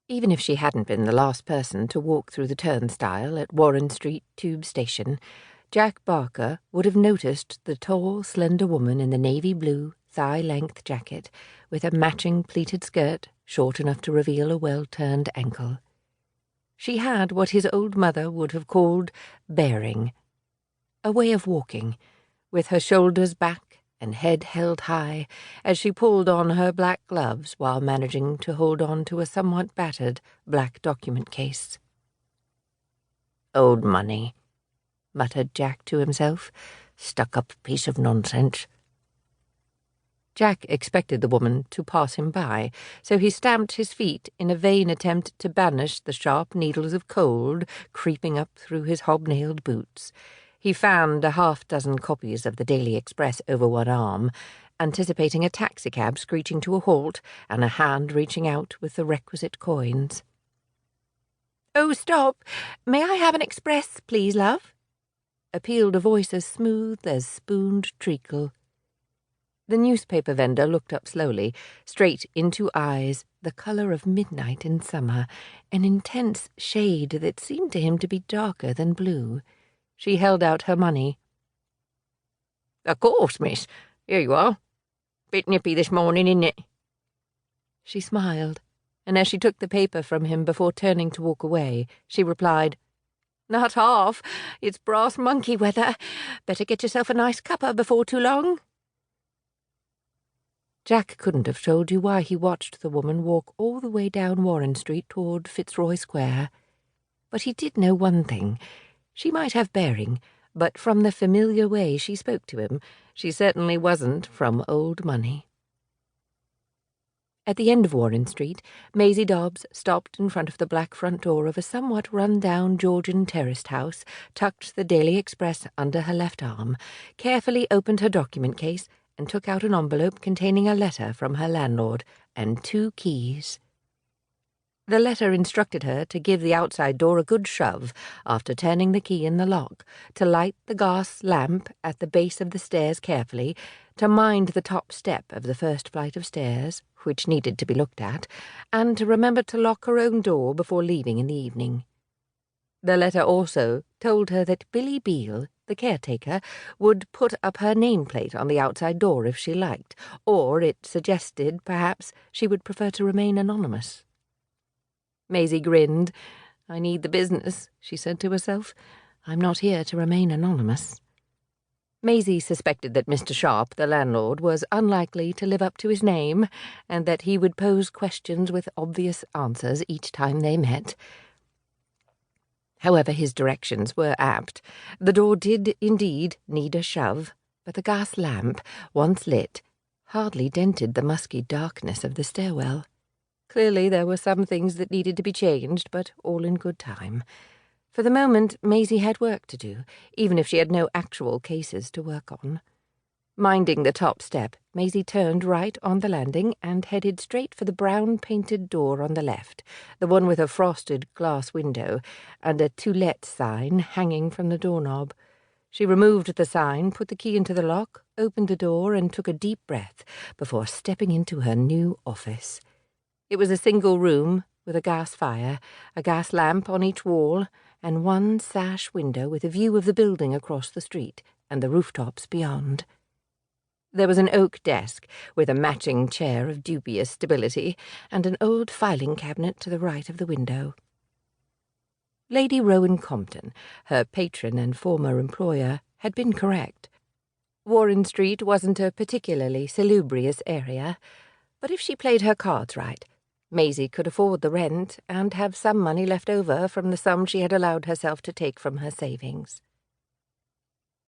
Even if she hadn't been the last person to walk through the turnstile at Warren Street Tube Station, Jack Barker would have noticed the tall, slender woman in the navy blue, thigh-length jacket, with a matching pleated skirt short enough to reveal a well-turned ankle. She had what his old mother would have called bearing, a way of walking, with her shoulders back and head held high as she pulled on her black gloves while managing to hold on to a somewhat battered black document case. "Old money," muttered Jack to himself. "Stuck-up piece of nonsense." Jack expected the woman to pass him by, so he stamped his feet in a vain attempt to banish the sharp needles of cold creeping up through his hobnailed boots. He fanned a half-dozen copies of the Daily Express over one arm, anticipating a taxicab screeching to a halt and a hand reaching out with the requisite coins. "Oh, stop! May I have an express, please, love?" appealed a voice as smooth as spooned treacle. The newspaper vendor looked up slowly, straight into eyes the colour of midnight in summer, an intense shade that seemed to him to be darker than blue. She held out her money. "Of course, miss. Here you are. Bit nippy this morning, isn't it?" She smiled, and as she took the paper from him before turning to walk away, she replied, "Not half. It's brass monkey weather. Better get yourself a nice cuppa before too long." Jack couldn't have told you why he watched the woman walk all the way down Warren Street toward Fitzroy Square. But he did know one thing. She might have bearing, but from the familiar way she spoke to him, she certainly wasn't from old money. At the end of Warren Street, Maisie Dobbs stopped in front of the black front door of a somewhat run-down Georgian terraced house, tucked the Daily Express under her left arm, carefully opened her document case, and took out an envelope containing a letter from her landlord and 2 keys. The letter instructed her to give the outside door a good shove after turning the key in the lock, to light the gas lamp at the base of the stairs carefully, to mind the top step of the first flight of stairs, which needed to be looked at, and to remember to lock her own door before leaving in the evening. The letter also told her that Billy Beale, the caretaker, would put up her nameplate on the outside door if she liked, or it suggested, perhaps, she would prefer to remain anonymous. Maisie grinned. "I need the business," she said to herself. "I'm not here to remain anonymous." Maisie suspected that Mr. Sharp, the landlord, was unlikely to live up to his name, and that he would pose questions with obvious answers each time they met. However, his directions were apt. The door did indeed need a shove, but the gas lamp, once lit, hardly dented the musky darkness of the stairwell. Clearly there were some things that needed to be changed, but all in good time. For the moment, Maisie had work to do, even if she had no actual cases to work on. Minding the top step, Maisie turned right on the landing and headed straight for the brown-painted door on the left, the one with a frosted glass window, and a "To Let" sign hanging from the doorknob. She removed the sign, put the key into the lock, opened the door, and took a deep breath before stepping into her new office. It was a single room with a gas fire, a gas lamp on each wall, and one sash window with a view of the building across the street and the rooftops beyond. There was an oak desk with a matching chair of dubious stability and an old filing cabinet to the right of the window. Lady Rowan Compton, her patron and former employer, had been correct. Warren Street wasn't a particularly salubrious area, but if she played her cards right, Maisie could afford the rent and have some money left over from the sum she had allowed herself to take from her savings.